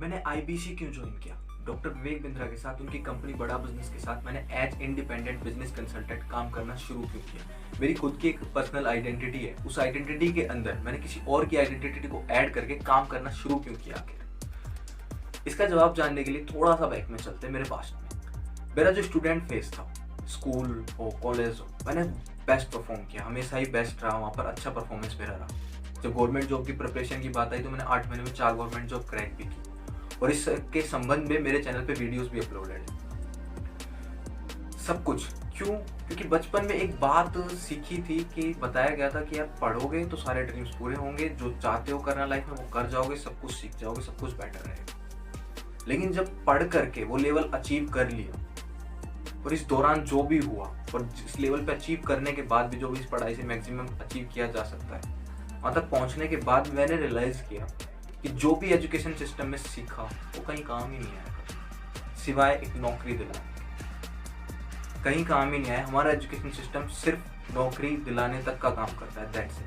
मैंने आईबीसी क्यों ज्वाइन किया? डॉक्टर विवेक बिंद्रा के साथ, उनकी कंपनी बड़ा बिजनेस के साथ मैंने एज इंडिपेंडेंट बिजनेस कंसल्टेंट काम करना शुरू क्यों किया? मेरी खुद की एक पर्सनल आइडेंटिटी है, उस आइडेंटिटी के अंदर मैंने किसी और की आइडेंटिटी को ऐड करके काम करना शुरू क्यों किया आखिर? इसका जवाब जानने के लिए थोड़ा सा बैक में चलते हैं मेरे पास्ट में। मेरा जो स्टूडेंट फेज था, स्कूल हो कॉलेज हो, मैंने बेस्ट परफॉर्म किया, हमेशा ही बेस्ट रहा, वहाँ पर अच्छा परफॉर्मेंस मेरा रहा। जब गवर्नमेंट जॉब की प्रिपरेशन की बात आई तो मैंने 8 महीने में 4 गवर्नमेंट जॉब क्रैक भी की, और इसके संबंध में मेरे चैनल पे वीडियोस भी अपलोडेड है। सब कुछ क्यों? क्योंकि बचपन में एक बात सीखी थी कि बताया गया था कि यार पढ़ोगे तो सारे ड्रीम्स पूरे होंगे, जो चाहते हो करना लाइफ में वो कर जाओगे, सब कुछ सीख जाओगे, सब कुछ बेटर रहेगा। लेकिन जब पढ़ करके वो लेवल अचीव कर लिया, और इस दौरान जो भी हुआ और जिस लेवल पे अचीव करने के बाद भी जो भी इस पढ़ाई से मैक्सिमम अचीव किया जा सकता है, वहाँ तक पहुँचने के बाद मैंने रियलाइज किया कि जो भी एजुकेशन सिस्टम में सीखा वो कहीं काम ही नहीं आया, सिवाय एक नौकरी दिलाने के। कहीं काम ही नहीं आया। हमारा एजुकेशन सिस्टम सिर्फ नौकरी दिलाने तक का काम करता है, दैट्स इट।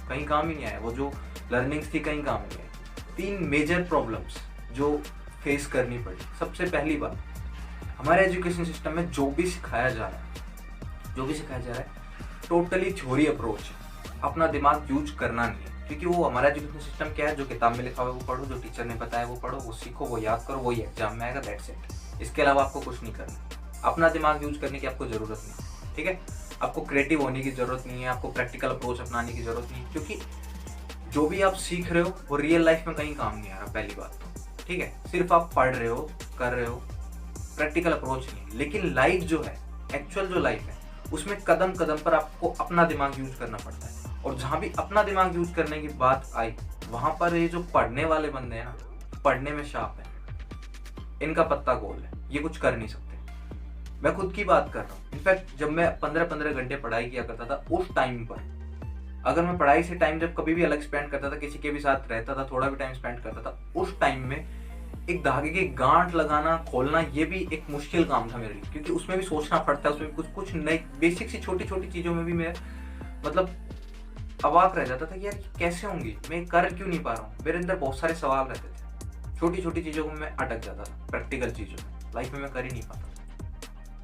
कहीं काम ही नहीं आया। वो जो लर्निंग्स थी कहीं काम नहीं आई। 3 मेजर प्रॉब्लम्स जो फेस करनी पड़ी। सबसे पहली बात, हमारे एजुकेशन सिस्टम में जो भी सिखाया जा रहा है टोटली थ्योरी अप्रोच है। अपना दिमाग यूज करना नहीं है, क्योंकि वो हमारा एजुकेशन सिस्टम क्या है, जो किताब में लिखा हुआ है वो पढ़ो, जो टीचर ने बताया वो पढ़ो, वो सीखो, वो याद करो, वही एग्जाम में आएगा, दैट्स इट। इसके अलावा आपको कुछ नहीं करना। अपना दिमाग यूज करने की आपको जरूरत नहीं, ठीक है। आपको क्रिएटिव होने की जरूरत नहीं है, आपको प्रैक्टिकल अप्रोच अपनाने की जरूरत नहीं है, क्योंकि जो भी आप सीख रहे हो वो रियल लाइफ में कहीं काम नहीं आ रहा, पहली बात तो, ठीक है। सिर्फ आप पढ़ रहे हो, कर रहे हो, प्रैक्टिकल अप्रोच नहीं है। लेकिन लाइफ जो है, एक्चुअल जो लाइफ है, उसमें कदम कदम पर आपको अपना दिमाग यूज करना पड़ता है। और जहां भी अपना दिमाग यूज करने की बात आई, वहां पर ये जो पढ़ने वाले बंदे हैं ना, पढ़ने में शार्प है, इनका पत्ता गोल है, ये कुछ कर नहीं सकते। मैं खुद की बात कर रहा हूँ। इनफैक्ट जब मैं 15-15 घंटे पढ़ाई किया करता था, उस टाइम पर अगर मैं पढ़ाई से टाइम जब कभी भी अलग स्पेंड करता था, किसी के भी साथ रहता था, थोड़ा भी टाइम स्पेंड करता था, उस टाइम में एक धागे की गांठ लगाना, खोलना, ये भी एक मुश्किल काम था मेरे लिए, क्योंकि उसमें भी सोचना पड़ता है, उसमें कुछ नई बेसिक सी छोटी छोटी चीजों में भी मैं मतलब अवाक रह जाता था कि यार कैसे होंगी, मैं कर क्यों नहीं पा रहा हूँ। मेरे अंदर बहुत सारे सवाल रहते थे, छोटी छोटी चीजों में मैं अटक जाता था, प्रैक्टिकल चीजों में लाइफ में मैं कर ही नहीं पाता,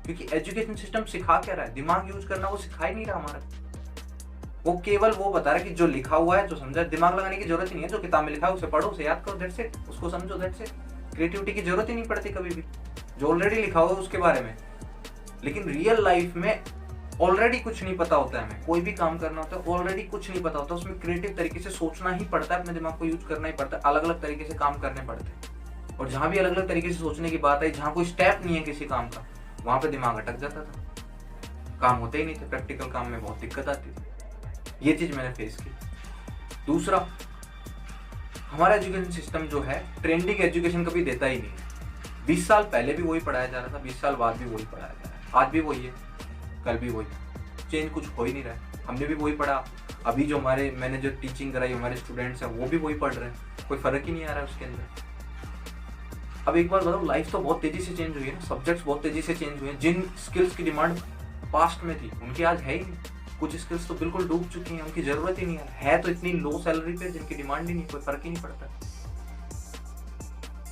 क्योंकि एजुकेशन सिस्टम सिखा क्या रहा है, दिमाग यूज करना वो सिखा ही नहीं रहा हमारा। वो केवल वो बता रहा है कि जो लिखा हुआ है, जो समझा, दिमाग लगाने की जरूरत ही नहीं है, जो किताब में लिखा है उसे पढ़ो, उसे याद करो, दैट्स इट, उसको समझो, दैट्स इट। क्रिएटिविटी की जरूरत ही नहीं पड़ती कभी भी, जो ऑलरेडी लिखा हुआ है उसके बारे में। लेकिन रियल लाइफ में ऑलरेडी कुछ नहीं पता होता है, हमें कोई भी काम करना होता है ऑलरेडी कुछ नहीं पता होता, उसमें क्रिएटिव तरीके से सोचना ही पड़ता है, अपने दिमाग को यूज करना ही पड़ता है, अलग अलग तरीके से काम करने पड़ते हैं। और जहां भी अलग अलग तरीके से सोचने की बात आई, जहां कोई स्टेप नहीं है किसी काम का, वहां पे दिमाग अटक जाता था, काम होते ही नहीं थे, प्रैक्टिकल काम में बहुत दिक्कत आती थी। ये चीज मैंने फेस की। दूसरा, हमारा एजुकेशन सिस्टम जो है ट्रेंडिंग एजुकेशन कभी देता ही नहीं। 20 साल पहले भी वही पढ़ाया जा रहा था, 20 साल बाद भी वही पढ़ाया जा रहा है, आज भी वही है, कल भी वही, चेंज कुछ हो ही नहीं रहा है। हमने भी वही पढ़ा, अभी जो मैंने जो टीचिंग कराई, हमारे स्टूडेंट्स हैं वो भी वही पढ़ रहे हैं, कोई फर्क ही नहीं आ रहा है उसके अंदर। अब एक बार बताओ, लाइफ तो बहुत तेजी से चेंज हुई है, सब्जेक्ट्स बहुत तेजी से चेंज हुए हैं। जिन स्किल्स की डिमांड पास्ट में थी उनकी आज है ही नहीं, कुछ स्किल्स तो बिल्कुल डूब चुकी हैं, उनकी जरूरत ही नहीं है तो इतनी लो सैलरी पे जिनकी डिमांड ही नहीं, कोई फर्क ही नहीं पड़ता।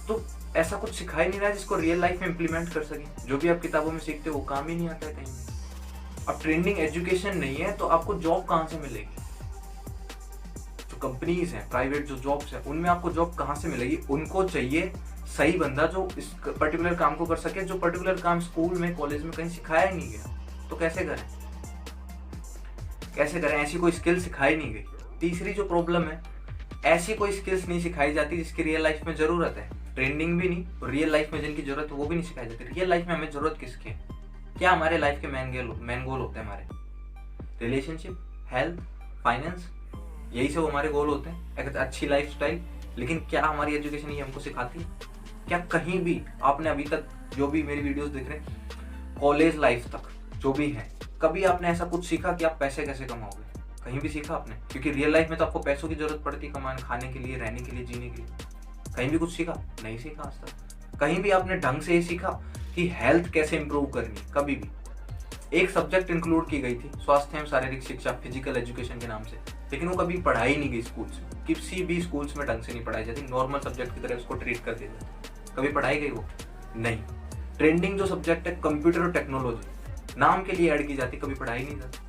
तो ऐसा कुछ सिखा ही नहीं रहा है जिसको रियल लाइफ में इंप्लीमेंट कर सके। जो भी आप किताबों में सीखते हो वो काम ही नहीं आता है कहीं। अब ट्रेंडिंग एजुकेशन नहीं है तो आपको जॉब कहाँ से मिलेगी? जो कंपनीज हैं, प्राइवेट जो जॉब्स हैं, उनमें आपको जॉब कहाँ से मिलेगी? उनको चाहिए सही बंदा जो इस पर्टिकुलर काम को कर सके, जो पर्टिकुलर काम स्कूल में, कॉलेज में कहीं सिखाया ही नहीं गया। तो कैसे करें, ऐसी कोई स्किल सिखाई नहीं गई। तीसरी जो प्रॉब्लम है, ऐसी कोई स्किल्स नहीं सिखाई जाती जिसकी रियल लाइफ में जरूरत है, ट्रेंडिंग भी नहीं, और रियल लाइफ में जिनकी जरूरत है वो भी नहीं सिखाई जाती। रियल लाइफ में हमें जरूरत किसकी है? क्या हमारे लाइफ के मेन गोल होते हैं? हमारे रिलेशनशिप, हेल्थ, फाइनेंस, यही सब हमारे गोल होते हैं, एक अच्छी लाइफ स्टाइल। लेकिन क्या हमारी एजुकेशन ये हमको सिखाती है? क्या कहीं भी आपने अभी तक जो भी मेरी वीडियोस देख रहे हैं, कॉलेज लाइफ तक जो भी है, कभी आपने ऐसा कुछ सीखा कि आप पैसे कैसे कमाओगे? कहीं भी सीखा आपने? क्योंकि रियल लाइफ में तो आपको पैसों की जरूरत पड़ती है, कमाने, खाने के लिए, रहने के लिए, जीने के लिए। कहीं भी कुछ सीखा? नहीं सीखा आज तक। कहीं भी आपने ढंग से ये सीखा कि हेल्थ कैसे इंप्रूव करनी? कभी भी। एक सब्जेक्ट इंक्लूड की गई थी, स्वास्थ्य एवं शारीरिक शिक्षा, फिजिकल एजुकेशन के नाम से, लेकिन वो कभी पढ़ाई नहीं गई स्कूल्स में, किसी भी स्कूल्स में ढंग से नहीं पढ़ाई जाती, नॉर्मल सब्जेक्ट की तरह उसको ट्रीट कर दिया जाता। कभी पढ़ाई गई वो नहीं। ट्रेंडिंग जो सब्जेक्ट है कंप्यूटर और टेक्नोलॉजी नाम के लिए ऐड की जाती, कभी पढ़ाई नहीं जाती।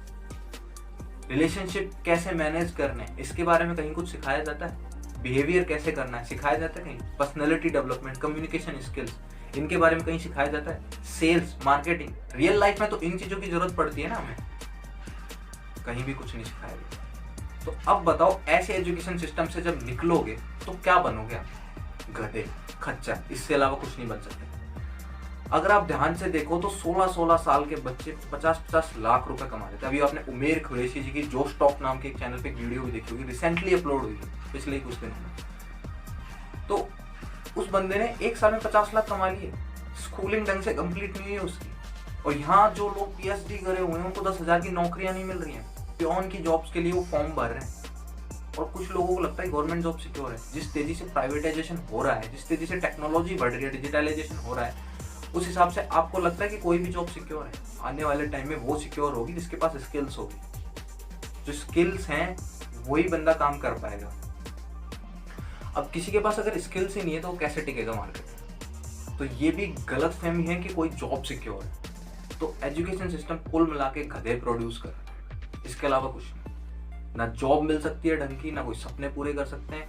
रिलेशनशिप कैसे मैनेज करने इसके बारे में कहीं कुछ सिखाया जाता है? बिहेवियर कैसे करना है सिखाया जाता है कहीं? पर्सनैलिटी डेवलपमेंट, कम्युनिकेशन स्किल्स, इनके बारे में कहीं सिखाया जाता है? सेल्स, मार्केटिंग, रियल लाइफ में तो इन चीजों की जरूरत पड़ती है ना हमें, कहीं भी कुछ नहीं सिखाया गया। तो अब बताओ ऐसे एजुकेशन सिस्टम से जब निकलोगे तो क्या बनोगे आप? गधे, खच्चर, इससे अलावा कुछ नहीं बन सकते। अगर आप ध्यान से देखो तो 16-16 साल के बच्चे 50-50 लाख रुपए कमा लेते हैं। अभी आपने उमेर कुरैशी जी की जो स्टॉक नाम के एक चैनल पे एक वीडियो भी देखी होगी, रिसेंटली अपलोड हुई है पिछले ही कुछ दिन में। तो उस बंदे ने 1 साल में 50 लाख कमा लिए, स्कूलिंग ढंग से कंप्लीट नहीं हुई है उसकी। और यहाँ जो लोग पीएचडी करे हुए हैं उनको 10,000 की नौकरियां नहीं मिल रही हैं, प्योन की जॉब्स के लिए वो फॉर्म भर रहे हैं। और कुछ लोगों को लगता है गवर्नमेंट जॉब सिक्योर है। जिस तेजी से प्राइवेटाइजेशन हो रहा है, जिस तेजी से टेक्नोलॉजी बढ़ रही है, डिजिटलाइजेशन हो रहा है, उस हिसाब से आपको लगता है कि कोई भी जॉब सिक्योर है? आने वाले टाइम में वो सिक्योर होगी जिसके पास स्किल्स होगी। जो स्किल्स हैं वही बंदा काम कर पाएगा। अब किसी के पास अगर स्किल्स ही नहीं है तो वो कैसे टिकेगा मार्केट में? तो ये भी गलत फहमी है कि कोई जॉब सिक्योर है। तो एजुकेशन सिस्टम कुल मिला के गधे प्रोड्यूस कर रहा है, इसके अलावा कुछ नहीं। ना जॉब मिल सकती है ढंग की, ना कोई सपने पूरे कर सकते हैं,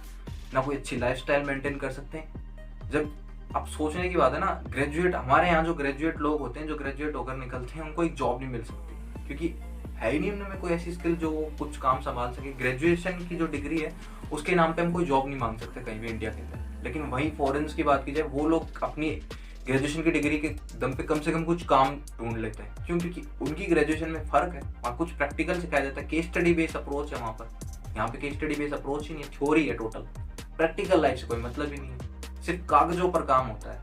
ना कोई अच्छी लाइफस्टाइल मेंटेन कर सकते हैं। जब अब सोचने की बात है ना, ग्रेजुएट, हमारे यहाँ जो ग्रेजुएट लोग होते हैं, जो ग्रेजुएट होकर निकलते हैं, उनको एक जॉब नहीं मिल सकती क्योंकि है ही नहीं उनमें कोई ऐसी स्किल जो कुछ काम संभाल सके। ग्रेजुएशन की जो डिग्री है उसके नाम पे हम कोई जॉब नहीं मांग सकते कहीं भी इंडिया के अंदर। लेकिन वहीं फॉरेन्स की बात की जाए, वो लोग अपनी ग्रेजुएशन की डिग्री के दम पे कम से कम कुछ काम ढूंढ लेते हैं। क्यों? क्योंकि उनकी ग्रेजुएशन में फर्क है, वहाँ कुछ प्रैक्टिकल सिखाया जाता है, केस स्टडी बेस्ड अप्रोच है वहाँ पर। यहाँ पे केस स्टडी बेस्ड अप्रोच ही नहीं है, थ्योरी है टोटल, प्रैक्टिकल लाइफ से कोई मतलब ही नहीं है, सिर्फ कागजों पर काम होता है।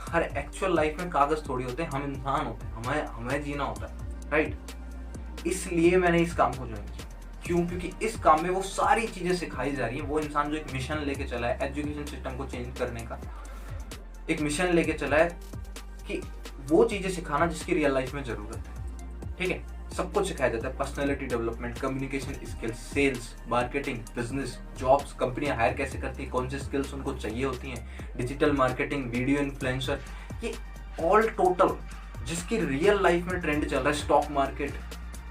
हर एक्चुअल लाइफ में कागज थोड़ी होते हैं, हम इंसान होते हैं, हमें जीना होता है, राइट? इसलिए मैंने इस काम को ज्वाइन किया। क्यों? क्योंकि इस काम में वो सारी चीजें सिखाई जा रही है। वो इंसान जो एक मिशन लेके चला है एजुकेशन सिस्टम को चेंज करने का, एक मिशन लेके चला है कि वो चीजें सिखाना जिसकी रियल लाइफ में जरूरत है। ठीक है, सब कुछ सिखाया जाता है, personality development, communication skills, sales, marketing, business, jobs, कंपनियां हायर कैसे करती है, कौन सी स्किल्स उनको चाहिए होती हैं, डिजिटल मार्केटिंग, वीडियो इन्फ्लुएंसर, ये ऑल टोटल जिसकी रियल लाइफ में ट्रेंड चल रहा है। स्टॉक मार्केट,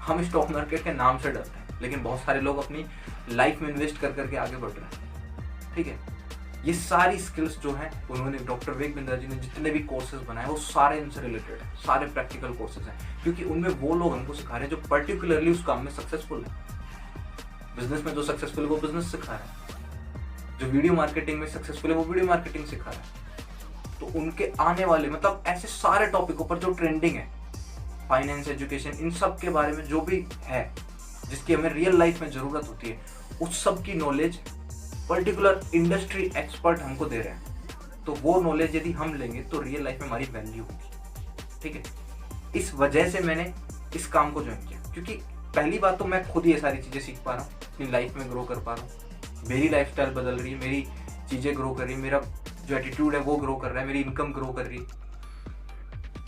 हम स्टॉक मार्केट के नाम से डरते हैं, लेकिन बहुत सारे लोग अपनी लाइफ में इन्वेस्ट कर करके आगे बढ़ रहे हैं। ठीक है, ये सारी स्किल्स जो हैं उन्होंने, डॉक्टर विवेक बिंद्रा जी ने जितने भी कोर्सेज बनाए वो सारे इनसे रिलेटेड है, सारे प्रैक्टिकल कोर्सेज हैं। क्योंकि उनमें वो लोग हमको सिखा रहे हैं जो पर्टिकुलरली उस काम में सक्सेसफुल है। बिजनेस में जो सक्सेसफुल है वो बिजनेस सिखा रहा है, जो वीडियो मार्केटिंग में सक्सेसफुल है वो वीडियो मार्केटिंग सिखा रहा है। तो उनके आने वाले, मतलब ऐसे सारे टॉपिकों पर जो ट्रेंडिंग है, फाइनेंस, एजुकेशन, इन सब के बारे में जो भी है जिसकी हमें रियल लाइफ में जरूरत होती है, उस सब की नॉलेज पर्टिकुलर इंडस्ट्री एक्सपर्ट हमको दे रहे हैं। तो वो नॉलेज यदि हम लेंगे तो रियल लाइफ में हमारी वैल्यू होगी। ठीक है, इस वजह से मैंने इस काम को ज्वाइन किया। क्योंकि पहली बात तो मैं खुद ये सारी चीज़ें सीख पा रहा हूँ, अपनी लाइफ में ग्रो कर पा रहा हूँ, मेरी लाइफस्टाइल बदल रही है, मेरी चीज़ें ग्रो कर रही है, मेरा जो एटीट्यूड है वो ग्रो कर रहा है, मेरी इनकम ग्रो कर रही है।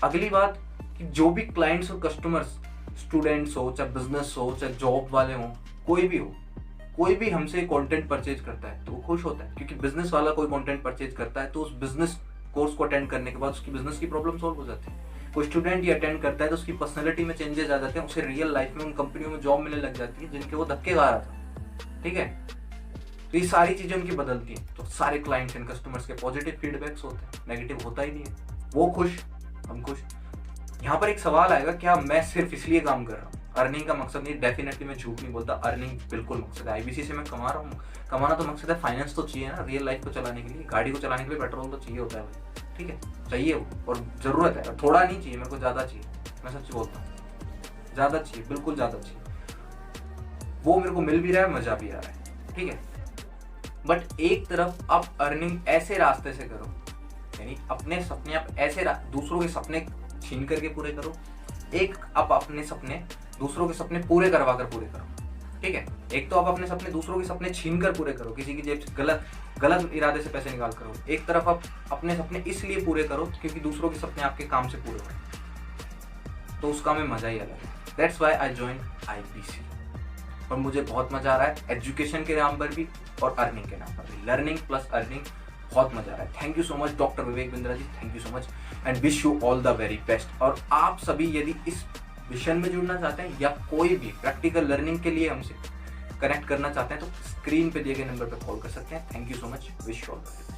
अगली बात कि जो भी क्लाइंट्स और कस्टमर्स, स्टूडेंट्स हो, चाहे बिजनेस हो, चाहे जॉब वाले हो, कोई भी हो, कोई भी हमसे कंटेंट परचेज करता है तो वो खुश होता है। क्योंकि बिजनेस वाला कोई कंटेंट परचेज करता है तो उस बिजनेस कोर्स को अटेंड करने के बाद उसकी बिजनेस की प्रॉब्लम सॉल्व हो जाती है। कोई स्टूडेंट ये अटेंड करता है तो उसकी पर्सनैलिटी में चेंजेस आ जाते हैं, उसे रियल लाइफ में उन कंपनियों में जॉब मिलने लग जाती है जिनके वो धक्के खा रहा था। ठीक है, तो ये सारी चीजें उनकी बदलती हैं। तो सारे क्लाइंट्स एंड कस्टमर्स के पॉजिटिव फीडबैक्स होते हैं, नेगेटिव होता ही नहीं है। वो खुश, हम खुश। यहाँ पर एक सवाल आएगा, क्या मैं सिर्फ इसलिए काम कर रहा हूँ? अर्निंग का मकसद नहीं, डेफिनेटली मैं झूठ नहीं बोलता, अर्निंग बिल्कुल मकसद है। आईबीसी से मैं कमा रहा हूँ, कमाना तो मकसद है, फाइनेंस तो चाहिए ना रियल लाइफ को चलाने के लिए, गाड़ी को चलाने के लिए पेट्रोल तो चाहिए होता है भाई। ठीक है, चाहिए वो, और ज़रूरत है, और थोड़ा नहीं चाहिए, मेरे को ज़्यादा चाहिए, मैं सच बोलता हूँ, ज़्यादा चाहिए, बिल्कुल ज़्यादा चाहिए। वो मेरे को मिल भी रहा है, मज़ा भी आ रहा है। ठीक है, बट एक तरफ आप अर्निंग ऐसे रास्ते से करो, यानी अपने सपने आप ऐसे दूसरों के सपने छीन करके पूरे करो, एक आप अपने सपने दूसरों के सपने पूरे करवा कर पूरे करो। ठीक है, एक तो आप अपने सपने दूसरों के सपने छीन कर पूरे करो, किसी की जेब से गलत इरादे से पैसे निकाल करो। एक तरफ आप अपने सपने इसलिए पूरे करो क्योंकि दूसरों के सपने आपके काम से पूरे हो, तो उसका में मजा ही अलग है। That's why I join IPC. और मुझे बहुत मजा आ रहा है एजुकेशन के नाम पर भी और अर्निंग के नाम पर भी। लर्निंग प्लस अर्निंग, बहुत मजा आ रहा है। Thank you so much doctor Vivek Bindra ji, thank you so much and wish you all the very best. और आप सभी यदि इस मिशन में जुड़ना चाहते हैं या कोई भी प्रैक्टिकल लर्निंग के लिए हमसे कनेक्ट करना चाहते हैं तो स्क्रीन पे दिए गए नंबर पर कॉल कर सकते हैं। Thank you so much, wish you all the best.